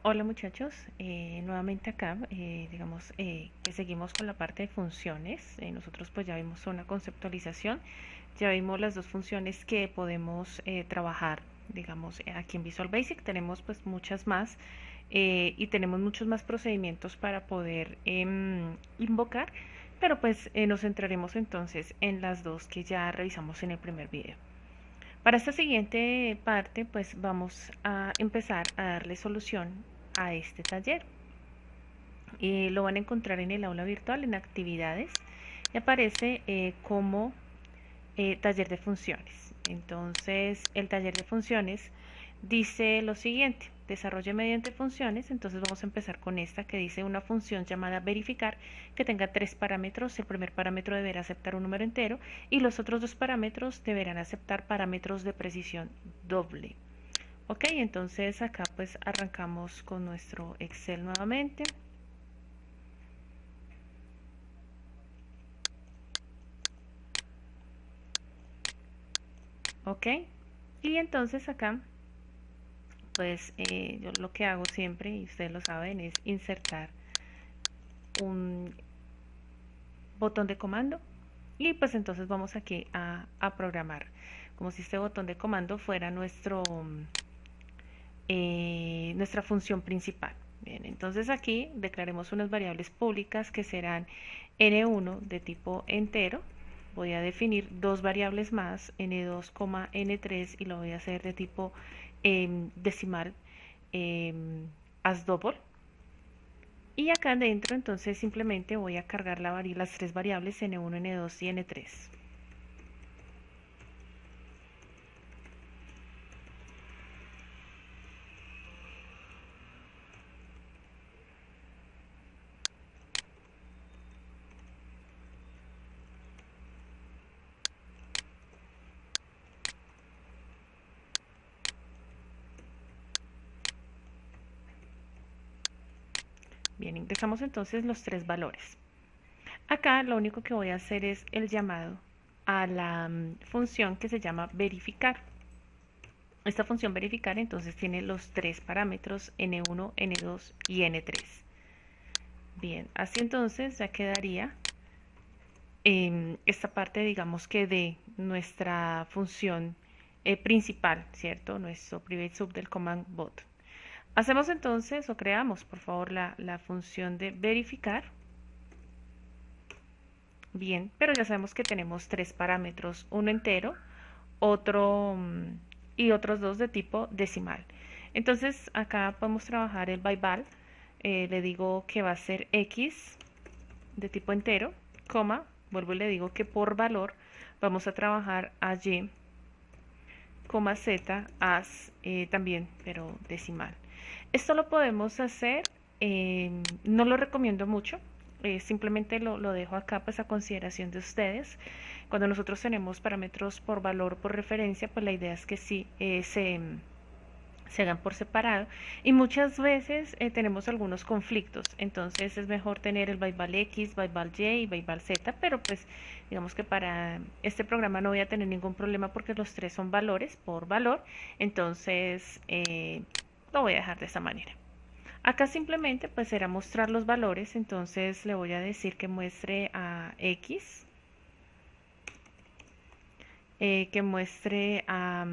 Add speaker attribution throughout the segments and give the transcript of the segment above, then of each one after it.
Speaker 1: Hola muchachos, nuevamente acá, que seguimos con la parte de funciones. Nosotros pues ya vimos una conceptualización, ya vimos las dos funciones que podemos trabajar, aquí en Visual Basic tenemos pues muchas más y tenemos muchos más procedimientos para poder invocar, pero pues nos centraremos entonces en las dos que ya revisamos en el primer video. Para esta siguiente parte, pues vamos a empezar a darle solución a este taller. Lo van a encontrar en el aula virtual, en actividades, y aparece como taller de funciones. Entonces, el taller de funciones dice lo siguiente: desarrolle mediante funciones. Entonces vamos a empezar con esta que dice una función llamada verificar que tenga tres parámetros. El primer parámetro deberá aceptar un número entero y los otros dos parámetros deberán aceptar parámetros de precisión doble. Ok, entonces acá pues arrancamos con nuestro Excel nuevamente. Ok, y entonces acá pues yo lo que hago siempre, y ustedes lo saben, es insertar un botón de comando y pues entonces vamos aquí a programar como si este botón de comando fuera nuestra función principal. Bien, entonces aquí declaremos unas variables públicas que serán n1 de tipo entero. Voy a definir dos variables más, n2, n3, y lo voy a hacer de tipo decimal as double. Y acá dentro entonces simplemente voy a cargar las tres variables n1, n2 y n3. Bien, ingresamos entonces los tres valores. Acá lo único que voy a hacer es el llamado a la función que se llama verificar. Esta función verificar entonces tiene los tres parámetros n1, n2 y n3. Bien, así entonces ya quedaría esta parte, digamos que de nuestra función principal, ¿cierto? Nuestro private sub del command bot. Hacemos entonces, o creamos, por favor, la función de verificar. Bien, pero ya sabemos que tenemos tres parámetros, uno entero, otro y otros dos de tipo decimal. Entonces acá podemos trabajar el byval. Le digo que va a ser x de tipo entero, coma, vuelvo y le digo que por valor vamos a trabajar a y, coma z, as también, pero decimal. Esto lo podemos hacer, no lo recomiendo mucho, simplemente lo dejo acá pues a consideración de ustedes. Cuando nosotros tenemos parámetros por valor, por referencia, pues la idea es que sí se hagan por separado, y muchas veces tenemos algunos conflictos, entonces es mejor tener el byval x, byval y y byval z, pero pues digamos que para este programa no voy a tener ningún problema porque los tres son valores por valor, entonces lo voy a dejar de esta manera. Acá simplemente pues será mostrar los valores, entonces le voy a decir que muestre a x, que muestre a,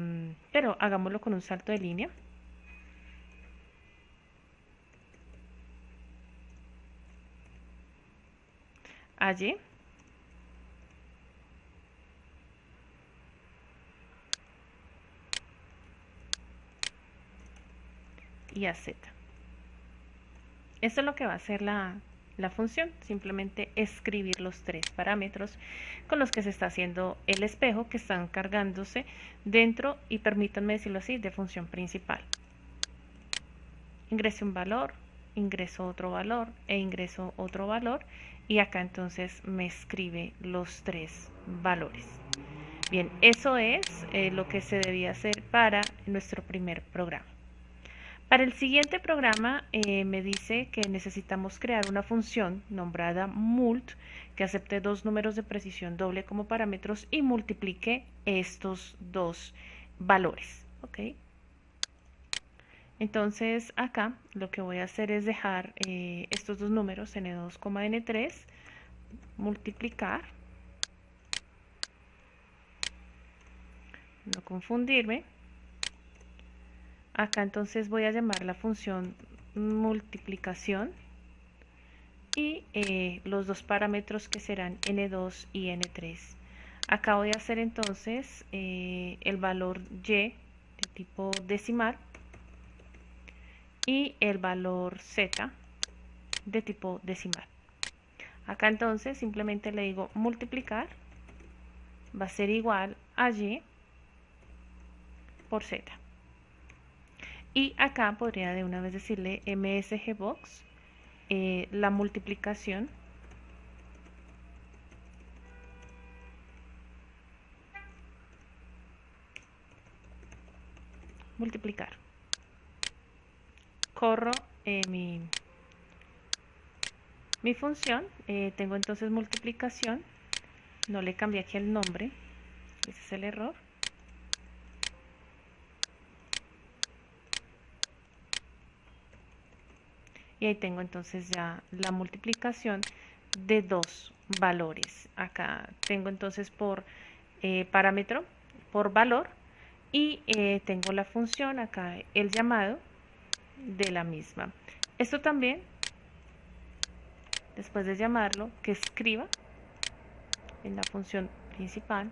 Speaker 1: pero hagámoslo con un salto de línea, a y, y a z. Esto es lo que va a hacer la función, simplemente escribir los tres parámetros con los que se está haciendo el espejo, que están cargándose dentro, y permítanme decirlo así, de función principal. Ingreso un valor, ingreso otro valor e ingreso otro valor, y acá entonces me escribe los tres valores. Bien, eso es lo que se debía hacer para nuestro primer programa. Para el siguiente programa me dice que necesitamos crear una función nombrada mult que acepte dos números de precisión doble como parámetros y multiplique estos dos valores. ¿Ok? Entonces acá lo que voy a hacer es dejar estos dos números, n2, n3, multiplicar, no confundirme. Acá entonces voy a llamar la función multiplicación y los dos parámetros que serán n2 y n3. Acá voy a hacer entonces el valor y de tipo decimal y el valor z de tipo decimal. Acá entonces simplemente le digo multiplicar, va a ser igual a y por z. Y acá podría de una vez decirle msgbox, la multiplicación multiplicar. Corro mi función, tengo entonces multiplicación, no le cambié aquí el nombre, ese es el error. Y ahí tengo entonces ya la multiplicación de dos valores. Acá tengo entonces por parámetro, por valor, y tengo la función acá, el llamado de la misma. Esto también, después de llamarlo, que escriba en la función principal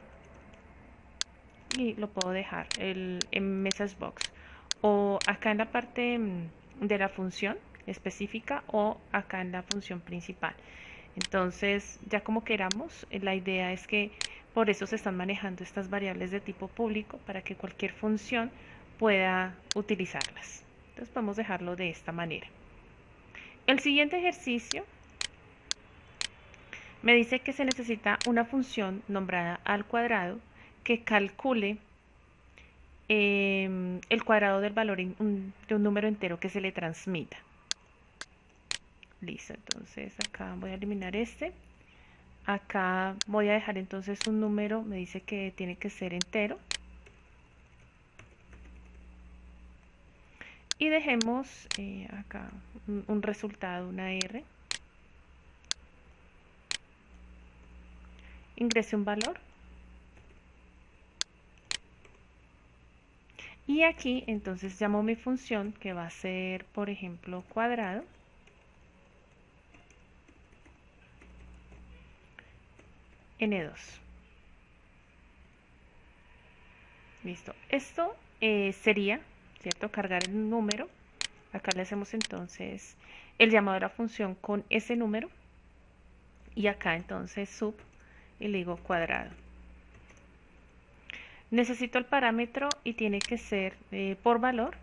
Speaker 1: y lo puedo dejar en message box o acá en la parte de la función específica o acá en la función principal. Entonces, ya como queramos, la idea es que por eso se están manejando estas variables de tipo público para que cualquier función pueda utilizarlas. Entonces, podemos dejarlo de esta manera. El siguiente ejercicio me dice que se necesita una función nombrada al cuadrado que calcule el cuadrado del valor de un número entero que se le transmita. Listo, entonces acá voy a eliminar este. Acá voy a dejar entonces un número, me dice que tiene que ser entero. Y dejemos acá un resultado, una R. Ingrese un valor. Y aquí entonces llamo mi función que va a ser, por ejemplo, cuadrado. N2. Listo. Esto sería, ¿cierto? Cargar el número. Acá le hacemos entonces el llamado a la función con ese número. Y acá entonces sub y le digo cuadrado. Necesito el parámetro y tiene que ser por valor.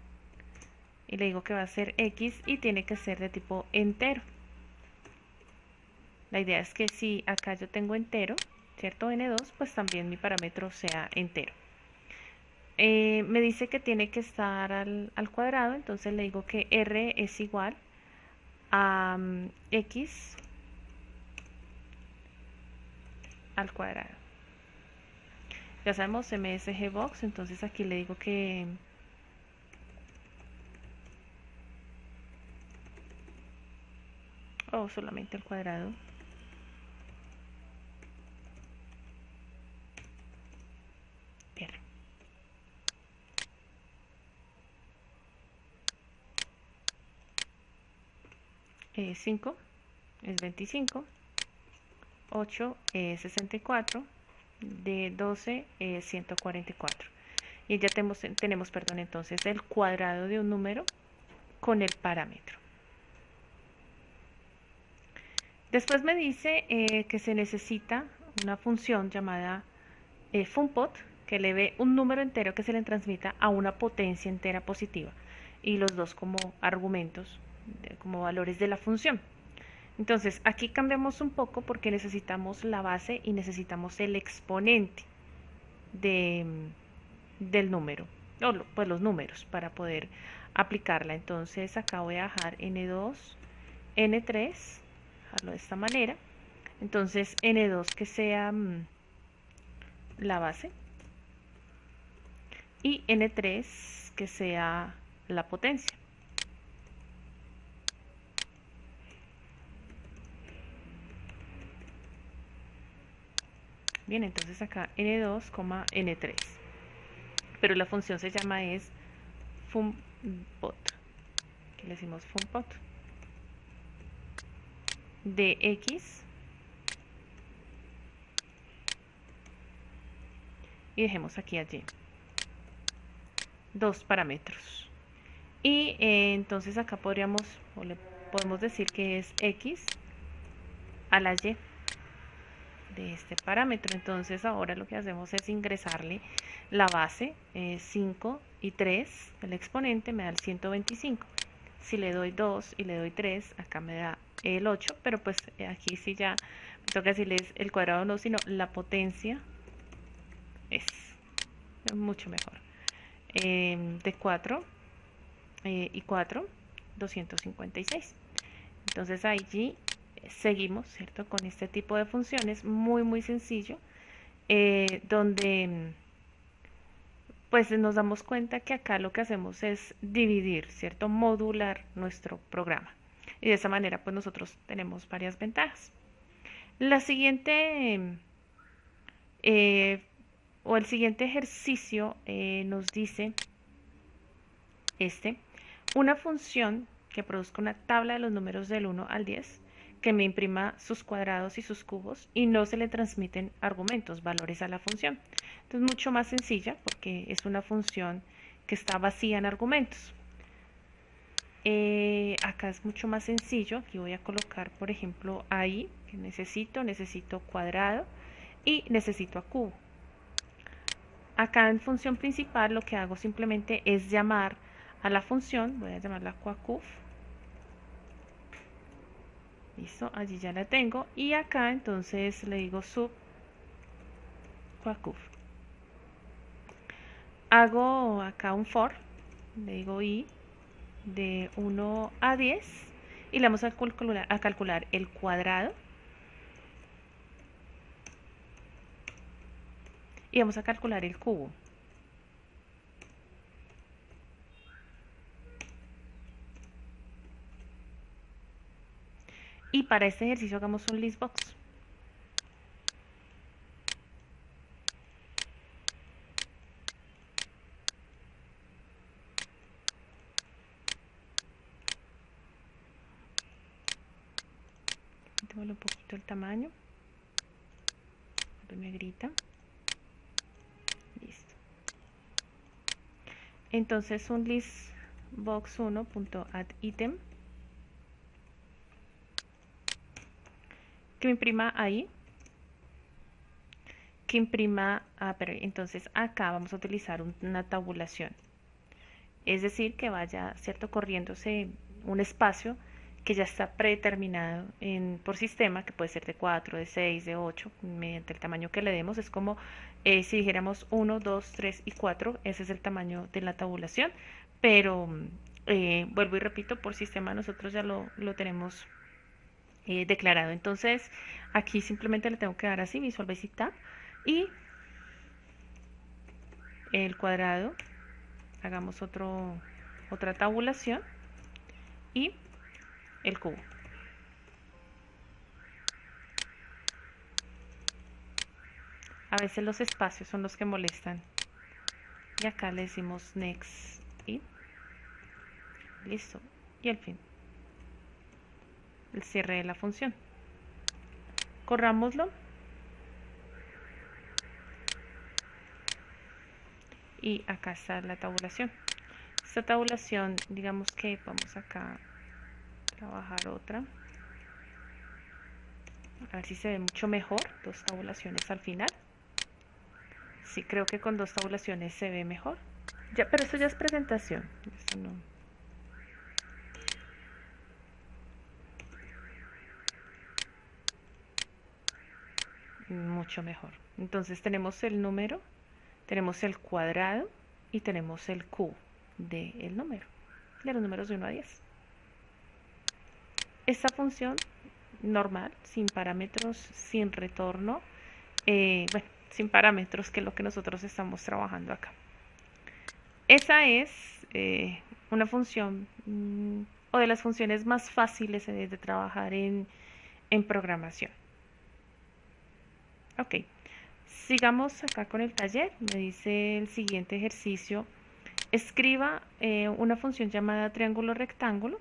Speaker 1: Y le digo que va a ser X y tiene que ser de tipo entero. La idea es que si acá yo tengo entero, ¿cierto? N2, pues también mi parámetro sea entero. Me dice que tiene que estar al cuadrado, entonces le digo que R es igual a X al cuadrado. Ya sabemos MSGBox, entonces aquí le digo que solamente al cuadrado. Bien. 5 es 25, 8 es 64, de 12 es 144. Y ya tenemos perdón, entonces el cuadrado de un número con el parámetro. Después me dice que se necesita una función llamada funpot que eleve un número entero que se le transmita a una potencia entera positiva y los dos como argumentos, como valores de la función. Entonces aquí cambiamos un poco porque necesitamos la base y necesitamos el exponente del número, o pues los números para poder aplicarla. Entonces acá voy a dejar n2, n3, dejarlo de esta manera. Entonces n2 que sea la base y n3 que sea la potencia. Bien, entonces acá n2, n3. Pero la función se llama es funpot. Aquí le decimos funpot. De x. Y dejemos aquí allí. Dos parámetros. Y entonces acá podríamos, o le podemos decir que es x a la y de este parámetro. Entonces ahora lo que hacemos es ingresarle la base 5 y 3 del exponente me da el 125. Si le doy 2 y le doy 3, acá me da el 8, pero pues aquí sí ya me toca decirles el cuadrado no, sino la potencia es mucho mejor. De 4 y 4, 256. Entonces allí seguimos, ¿cierto? Con este tipo de funciones muy sencillo, donde pues nos damos cuenta que acá lo que hacemos es dividir, ¿cierto? Modular nuestro programa. Y de esa manera pues nosotros tenemos varias ventajas. La siguiente o el siguiente ejercicio nos dice una función que produzca una tabla de los números del 1 al 10 que me imprima sus cuadrados y sus cubos y no se le transmiten argumentos, valores a la función. Entonces mucho más sencilla porque es una función que está vacía en argumentos. Acá es mucho más sencillo. Aquí voy a colocar, por ejemplo, ahí que necesito cuadrado y necesito a cubo. Acá en función principal lo que hago simplemente es llamar a la función, voy a llamarla cuacuf. Listo, allí ya la tengo. Y acá entonces le digo sub cuacuf. Hago acá un for, le digo i de 1 a 10 y le vamos a calcular el cuadrado y vamos a calcular el cubo. Y para este ejercicio hagamos un listbox. Démosle un poquito el tamaño. Negrita. Listo. Entonces un listbox1.addItem que me imprima ahí. Que imprima, pero entonces acá vamos a utilizar una tabulación. Es decir, que vaya, ¿cierto?, corriéndose un espacio que ya está predeterminado por sistema, que puede ser de 4, de 6, de 8, mediante el tamaño que le demos. Es como si dijéramos 1, 2, 3 y 4, ese es el tamaño de la tabulación, pero vuelvo y repito, por sistema nosotros ya lo tenemos declarado. Entonces aquí simplemente le tengo que dar así, Visual Basic Tab, y el cuadrado, hagamos otra tabulación, y el cubo. A veces los espacios son los que molestan. Y acá le decimos next y listo. Y al fin, el cierre de la función. Corrámoslo. Y acá está la tabulación. Esta tabulación, digamos que vamos acá a trabajar otra. A ver si se ve mucho mejor. Dos tabulaciones al final. Sí, creo que con dos tabulaciones se ve mejor. Ya, pero esto ya es presentación. Esto no. Mucho mejor. Entonces tenemos el número, tenemos el cuadrado y tenemos el cubo del número, de los números de 1 a 10. Esta función normal, sin parámetros, sin retorno, bueno, sin parámetros, que es lo que nosotros estamos trabajando acá. Esa es una función o de las funciones más fáciles de trabajar en programación. Ok, sigamos acá con el taller. Me dice el siguiente ejercicio. Escriba una función llamada triángulo rectángulo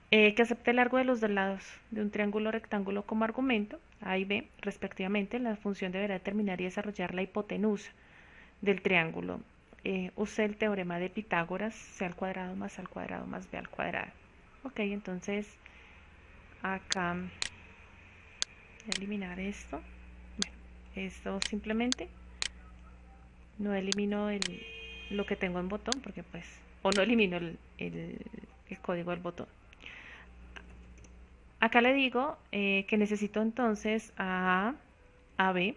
Speaker 1: que acepte el largo de los dos lados de un triángulo rectángulo como argumento, A y B, respectivamente. La función deberá determinar y desarrollar la hipotenusa del triángulo. Use el teorema de Pitágoras, C al cuadrado más A al cuadrado más B al cuadrado. Ok, entonces acá voy a eliminar esto. Bueno, esto simplemente no elimino lo que tengo en botón porque pues, o no elimino el código del botón. Acá le digo que necesito entonces a B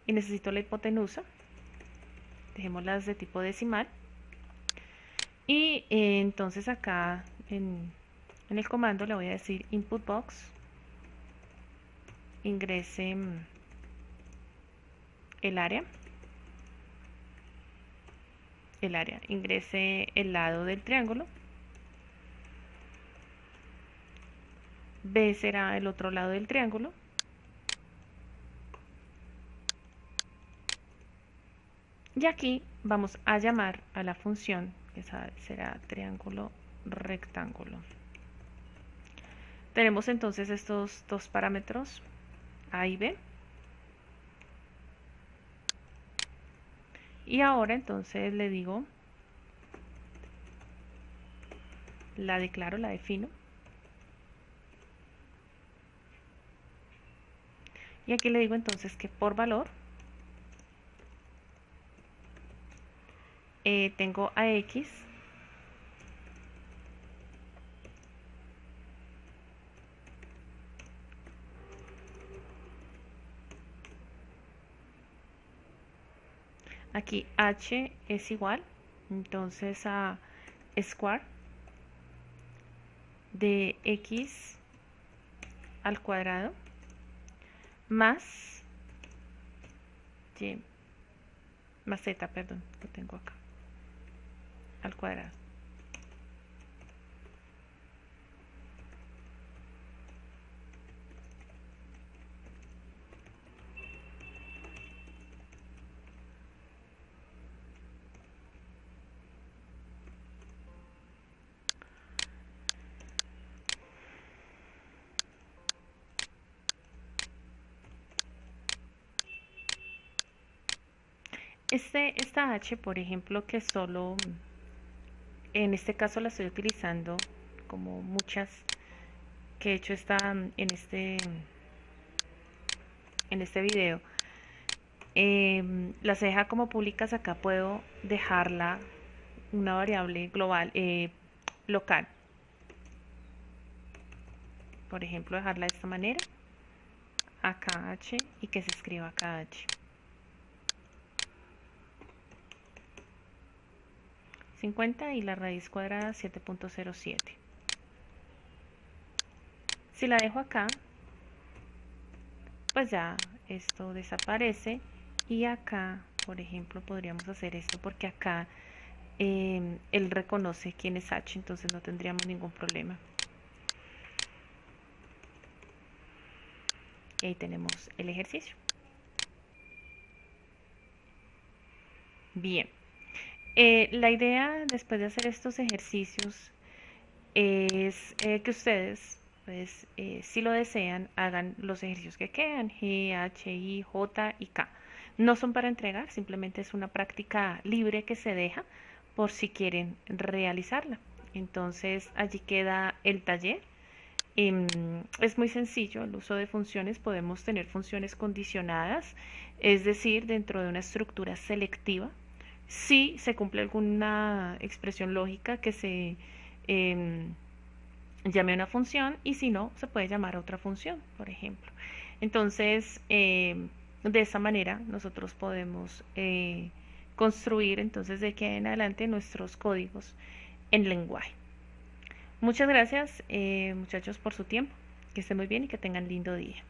Speaker 1: y necesito la hipotenusa. Dejémoslas de tipo decimal. Y entonces acá en el comando le voy a decir input box, ingrese el área, ingrese el lado del triángulo, B será el otro lado del triángulo, y aquí vamos a llamar a la función que será triángulo rectángulo. Tenemos entonces estos dos parámetros A y B. Y ahora entonces le digo, la declaro, la defino. Y aquí le digo entonces que por valor tengo a X aquí H es igual entonces a square de X al cuadrado más Y más Z, perdón, lo tengo acá, al cuadrado. Esta H, por ejemplo, que solo en este caso la estoy utilizando como muchas que he hecho en este video, las deja como públicas. Acá puedo dejarla una variable global, local. Por ejemplo, dejarla de esta manera, acá H, y que se escriba acá H. 50 y la raíz cuadrada 7.07. Si la dejo acá, pues ya esto desaparece. Y acá, por ejemplo, podríamos hacer esto porque acá él reconoce quién es H, entonces no tendríamos ningún problema. Y ahí tenemos el ejercicio. Bien. La idea después de hacer estos ejercicios es que ustedes, pues, si lo desean, hagan los ejercicios que quedan, G, H, I, J y K. No son para entregar, simplemente es una práctica libre que se deja por si quieren realizarla. Entonces allí queda el taller. Es muy sencillo el uso de funciones. Podemos tener funciones condicionadas, es decir, dentro de una estructura selectiva. Si se cumple alguna expresión lógica que se llame a una función, y si no, se puede llamar a otra función, por ejemplo. Entonces, de esa manera nosotros podemos construir entonces de aquí en adelante nuestros códigos en lenguaje. Muchas gracias, muchachos, por su tiempo. Que estén muy bien y que tengan lindo día.